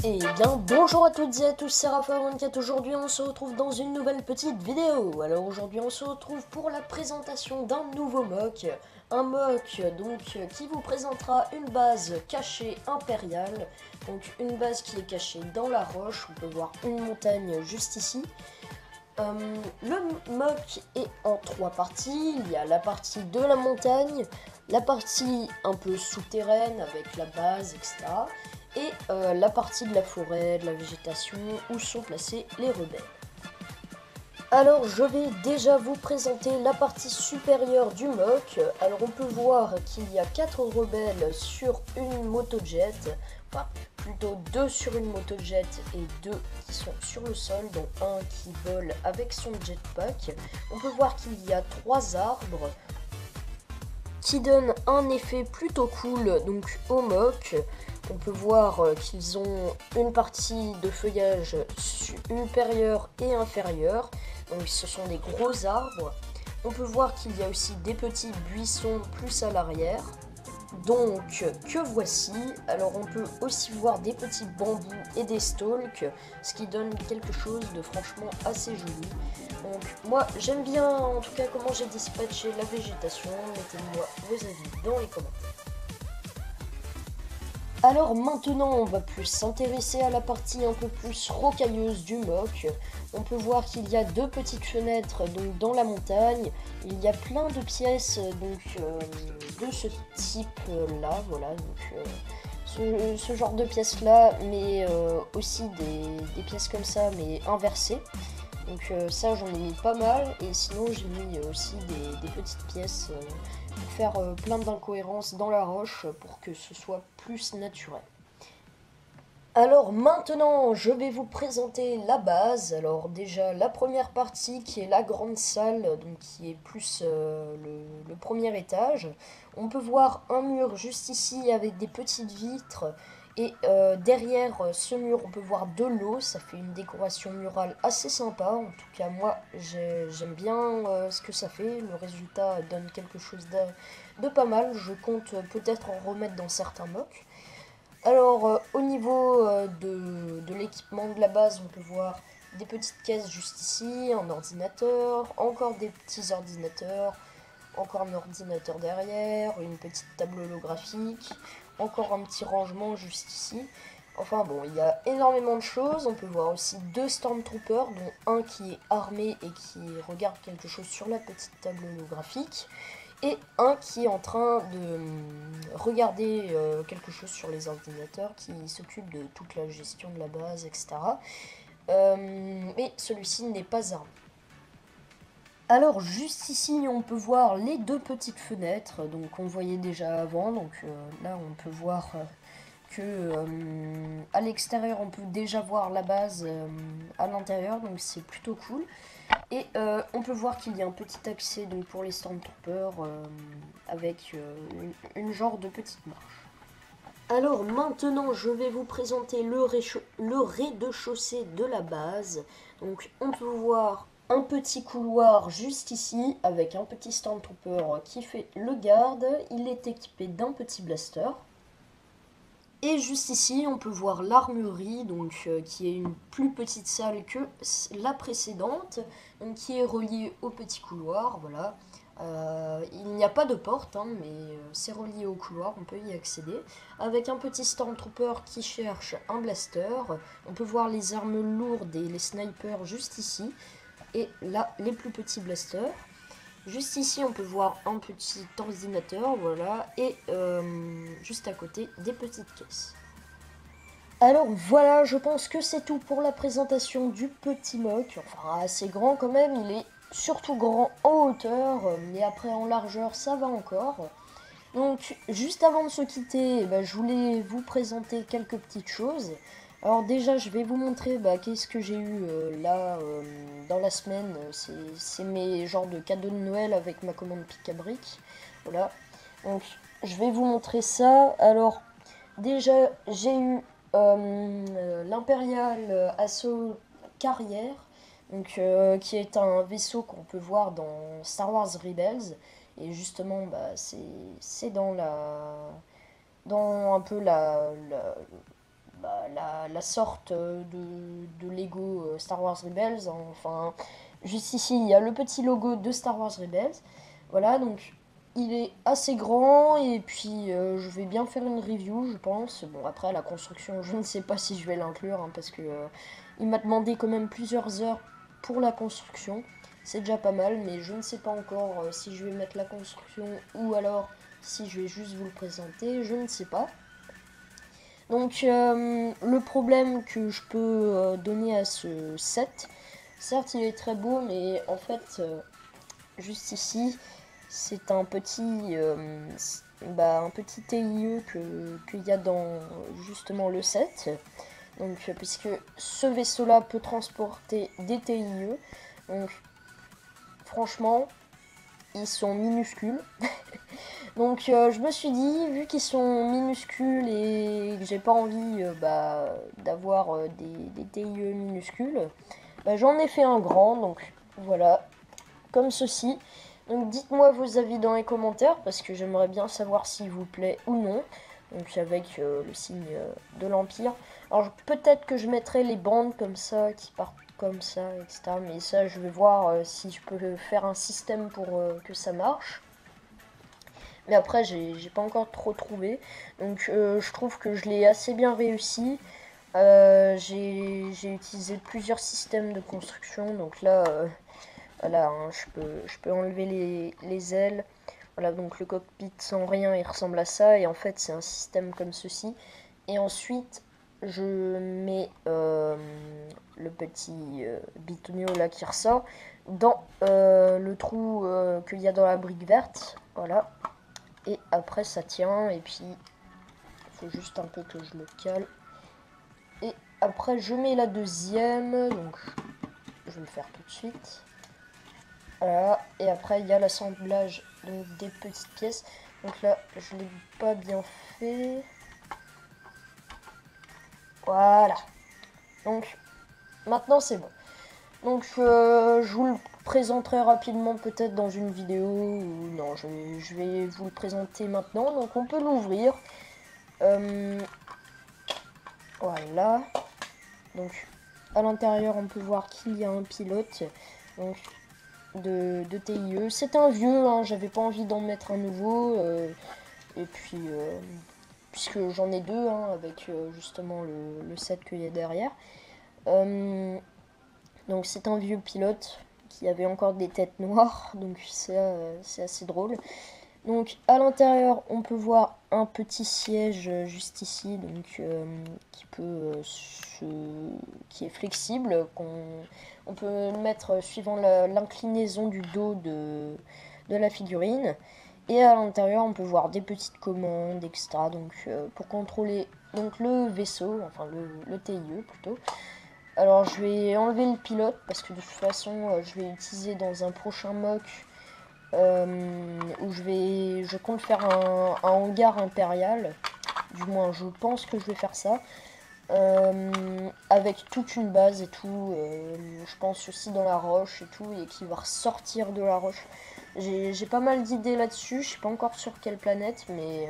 Eh bien, bonjour à toutes et à tous, c'est Raphaël24. Aujourd'hui, on se retrouve dans une nouvelle petite vidéo. Alors aujourd'hui, on se retrouve pour la présentation d'un nouveau mock. Un mock donc qui vous présentera une base cachée impériale. Donc une base qui est cachée dans la roche. On peut voir une montagne juste ici. Le mock est en 3 parties. Il y a la partie de la montagne, la partie un peu souterraine avec la base, etc. Et la partie de la forêt, de la végétation, où sont placés les rebelles. Alors je vais déjà vous présenter la partie supérieure du mock. Alors on peut voir qu'il y a 4 rebelles sur une motojet, enfin plutôt 2 sur une motojet et 2 qui sont sur le sol, dont un qui vole avec son jetpack. On peut voir qu'il y a 3 arbres qui donnent un effet plutôt cool donc au mock. On peut voir qu'ils ont une partie de feuillage supérieur et inférieur. Donc ce sont des gros arbres. On peut voir qu'il y a aussi des petits buissons plus à l'arrière. Donc que voici. Alors on peut aussi voir des petits bambous et des stalks, ce qui donne quelque chose de franchement assez joli. Donc moi j'aime bien en tout cas comment j'ai dispatché la végétation. Mettez-moi vos avis dans les commentaires. Alors maintenant, on va plus s'intéresser à la partie un peu plus rocailleuse du mock. On peut voir qu'il y a 2 petites fenêtres donc dans la montagne. Il y a plein de pièces de ce type là, voilà. Donc, ce genre de pièces là, mais aussi des pièces comme ça, mais inversées. Donc ça j'en ai mis pas mal, et sinon j'ai mis aussi des petites pièces pour faire plein d'incohérences dans la roche pour que ce soit plus naturel. Alors maintenant, je vais vous présenter la base. Alors déjà, la première partie qui est la grande salle, donc qui est plus le premier étage. On peut voir un mur juste ici avec des petites vitres. Et derrière ce mur, on peut voir de l'eau. Ça fait une décoration murale assez sympa. En tout cas, moi, j'aime bien ce que ça fait. Le résultat donne quelque chose de pas mal. Je compte peut-être en remettre dans certains mocks. Alors, au niveau de l'équipement de la base, on peut voir des petites caisses juste ici, un ordinateur, encore des petits ordinateurs, encore un ordinateur derrière, une petite table holographique, encore un petit rangement juste ici. Enfin bon, il y a énormément de choses. On peut voir aussi 2 Stormtroopers, dont un qui est armé et qui regarde quelque chose sur la petite table holographique, et un qui est en train de regarder quelque chose sur les ordinateurs, qui s'occupe de toute la gestion de la base, etc. Mais celui-ci n'est pas armé. Alors juste ici on peut voir les 2 petites fenêtres, donc on voyait déjà avant, donc là on peut voir que à l'extérieur on peut déjà voir la base à l'intérieur, donc c'est plutôt cool. Et on peut voir qu'il y a un petit accès donc, pour les Stormtroopers avec une genre de petite marche. Alors maintenant je vais vous présenter le rez-de-chaussée de la base. Donc on peut voir un petit couloir juste ici avec un petit Stormtrooper qui fait le garde. Il est équipé d'un petit blaster. Et juste ici, on peut voir l'armurerie, donc qui est une plus petite salle que la précédente, donc qui est reliée au petit couloir, voilà. Il n'y a pas de porte, hein, mais c'est relié au couloir, on peut y accéder. Avec un petit Stormtrooper qui cherche un blaster. On peut voir les armes lourdes et les snipers juste ici. Et là, les plus petits blasters. Juste ici, on peut voir un petit ordinateur, voilà, et juste à côté, des petites caisses. Alors voilà, je pense que c'est tout pour la présentation du petit mock. Enfin, assez grand quand même, il est surtout grand en hauteur, mais après en largeur, ça va encore. Donc, juste avant de se quitter, je voulais vous présenter quelques petites choses. Alors déjà, je vais vous montrer qu'est-ce que j'ai eu là dans la semaine. C'est mes genres de cadeaux de Noël avec ma commande Pic à Brick. Voilà. Donc, je vais vous montrer ça. Alors, déjà, j'ai eu l'Imperial Assault Carrière, donc, qui est un vaisseau qu'on peut voir dans Star Wars Rebels. Et justement, c'est dans un peu la sorte de Lego Star Wars Rebels. Enfin, juste ici, il y a le petit logo de Star Wars Rebels. Voilà, donc il est assez grand et puis je vais bien faire une review, je pense. Bon, après, la construction, je ne sais pas si je vais l'inclure, hein, parce que il m'a demandé quand même plusieurs heures pour la construction. C'est déjà pas mal, mais je ne sais pas encore si je vais mettre la construction ou alors si je vais juste vous le présenter, je ne sais pas. Donc le problème que je peux donner à ce set, certes il est très beau, mais en fait juste ici c'est un petit TIE qu'il y a dans justement le set. Donc puisque ce vaisseau là peut transporter des TIE, donc franchement ils sont minuscules. Donc je me suis dit, vu qu'ils sont minuscules et que j'ai pas envie d'avoir des TIE minuscules, j'en ai fait un grand, donc voilà, comme ceci. Donc dites-moi vos avis dans les commentaires, parce que j'aimerais bien savoir s'il vous plaît ou non. Donc avec le signe de l'Empire. Alors peut-être que je mettrai les bandes comme ça, qui partent comme ça, etc. Mais ça, je vais voir si je peux faire un système pour que ça marche. Mais après, j'ai pas encore trop trouvé. Donc je trouve que je l'ai assez bien réussi. J'ai utilisé plusieurs systèmes de construction. Donc là, voilà, hein, je peux enlever les ailes. Voilà, donc le cockpit sans rien, il ressemble à ça. Et en fait, c'est un système comme ceci. Et ensuite, je mets le petit bitonio là qui ressort dans le trou qu'il y a dans la brique verte. Voilà. Et après ça tient, et puis il faut juste un peu que je le cale. Et après je mets la deuxième, donc je vais le faire tout de suite. Voilà, et après il y a l'assemblage des petites pièces. Donc là je l'ai pas bien fait. Voilà. Donc maintenant c'est bon. Donc je vous le présenterai rapidement peut-être dans une vidéo, ou non, je vais vous le présenter maintenant. Donc on peut l'ouvrir. Voilà. Donc à l'intérieur on peut voir qu'il y a un pilote donc, de TIE. C'est un vieux, hein, j'avais pas envie d'en mettre un nouveau. Et puis puisque j'en ai deux hein, avec justement le set qu'il y a derrière. Donc c'est un vieux pilote qui avait encore des têtes noires, donc c'est assez drôle. Donc à l'intérieur on peut voir un petit siège juste ici, donc qui est flexible, on peut le mettre suivant l'inclinaison du dos de la figurine. Et à l'intérieur on peut voir des petites commandes, etc. Donc pour contrôler donc le vaisseau, enfin le TIE plutôt. Alors je vais enlever le pilote parce que de toute façon je vais l'utiliser dans un prochain mock où je compte faire un hangar impérial. Du moins je pense que je vais faire ça. Avec toute une base et tout. Je pense aussi dans la roche et tout, et qui va ressortir de la roche. J'ai pas mal d'idées là-dessus, je sais pas encore sur quelle planète, mais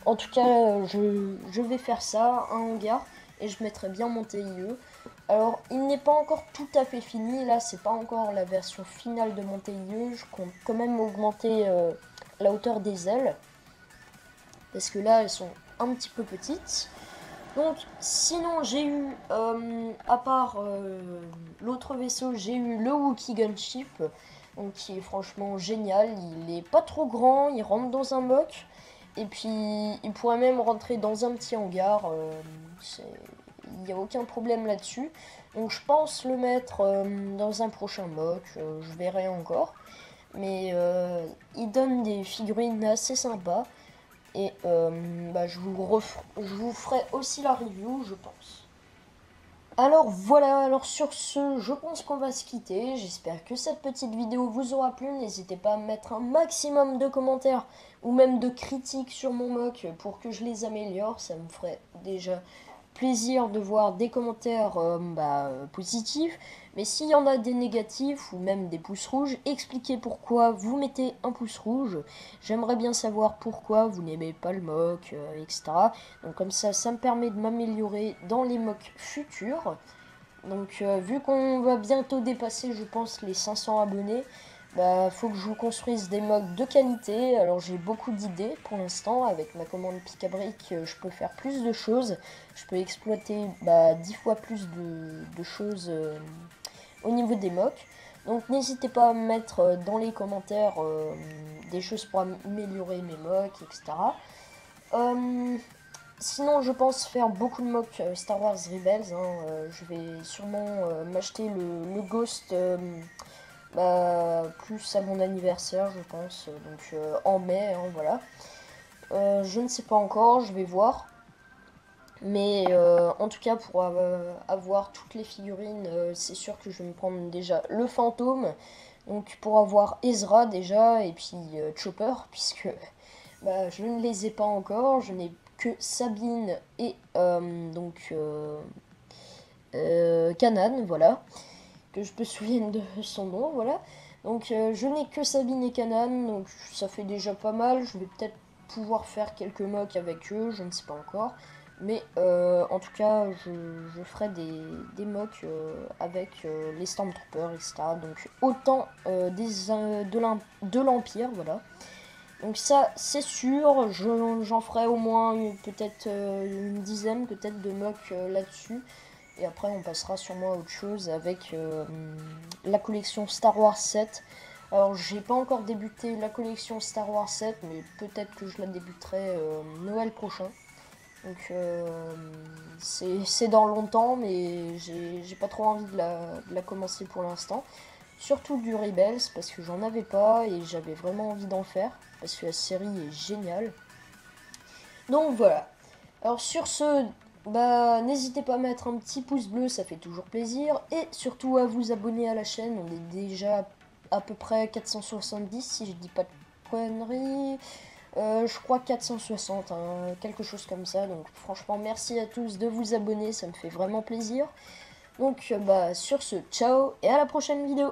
en tout cas je vais faire ça, un hangar, et je mettrai bien mon TIE. Alors il n'est pas encore tout à fait fini, là c'est pas encore la version finale de mon TIE, je compte quand même augmenter la hauteur des ailes, parce que là elles sont un petit peu petites. Donc sinon j'ai eu, à part l'autre vaisseau, j'ai eu le Wookiee Gunship, donc qui est franchement génial. Il est pas trop grand, il rentre dans un mock, et puis il pourrait même rentrer dans un petit hangar, il n'y a aucun problème là-dessus. Donc je pense le mettre dans un prochain mock, je verrai encore. Mais il donne des figurines assez sympas. Et je vous ferai aussi la review, je pense. Alors voilà, alors sur ce, je pense qu'on va se quitter. J'espère que cette petite vidéo vous aura plu. N'hésitez pas à mettre un maximum de commentaires ou même de critiques sur mon mock pour que je les améliore. Ça me ferait déjà plaisir de voir des commentaires positifs. Mais s'il y en a des négatifs ou même des pouces rouges, expliquez pourquoi vous mettez un pouce rouge. J'aimerais bien savoir pourquoi vous n'aimez pas le mock, etc. Donc comme ça me permet de m'améliorer dans les mocks futurs. Donc vu qu'on va bientôt dépasser, je pense, les 500 abonnés, faut que je vous construise des mocks de qualité. Alors j'ai beaucoup d'idées pour l'instant. Avec ma commande pic à brique, je peux faire plus de choses. Je peux exploiter 10 fois plus de choses au niveau des mocks. Donc n'hésitez pas à me mettre dans les commentaires des choses pour améliorer mes mocks, etc. Sinon, je pense faire beaucoup de mocks Star Wars Rebels. Je vais sûrement m'acheter le Ghost plus à mon anniversaire, je pense. Donc en mai, voilà. Je ne sais pas encore, je vais voir. Mais en tout cas, pour avoir toutes les figurines, c'est sûr que je vais me prendre déjà le fantôme. Donc pour avoir Ezra déjà, et puis Chopper, puisque je ne les ai pas encore. Je n'ai que Sabine et Kanan, voilà. Que je me souvienne de son nom, voilà. Donc je n'ai que Sabine et Kanan, donc ça fait déjà pas mal. Je vais peut-être pouvoir faire quelques mocks avec eux, je ne sais pas encore. Mais en tout cas, je ferai des mocks avec les Stormtroopers, etc. Donc autant de l'Empire, voilà. Donc ça, c'est sûr, j'en ferai au moins peut-être une dizaine peut-être de mocks là-dessus. Et après, on passera sûrement à autre chose avec la collection Star Wars 7. Alors, j'ai pas encore débuté la collection Star Wars 7, mais peut-être que je la débuterai Noël prochain. Donc, c'est dans longtemps, mais j'ai pas trop envie de la commencer pour l'instant. Surtout du Rebels, parce que j'en avais pas et j'avais vraiment envie d'en faire, parce que la série est géniale. Donc voilà. Alors sur ce, n'hésitez pas à mettre un petit pouce bleu, ça fait toujours plaisir. Et surtout à vous abonner à la chaîne, on est déjà à peu près 470 si je dis pas de conneries. Je crois 460, quelque chose comme ça. Donc franchement merci à tous de vous abonner, ça me fait vraiment plaisir. Donc sur ce, ciao et à la prochaine vidéo.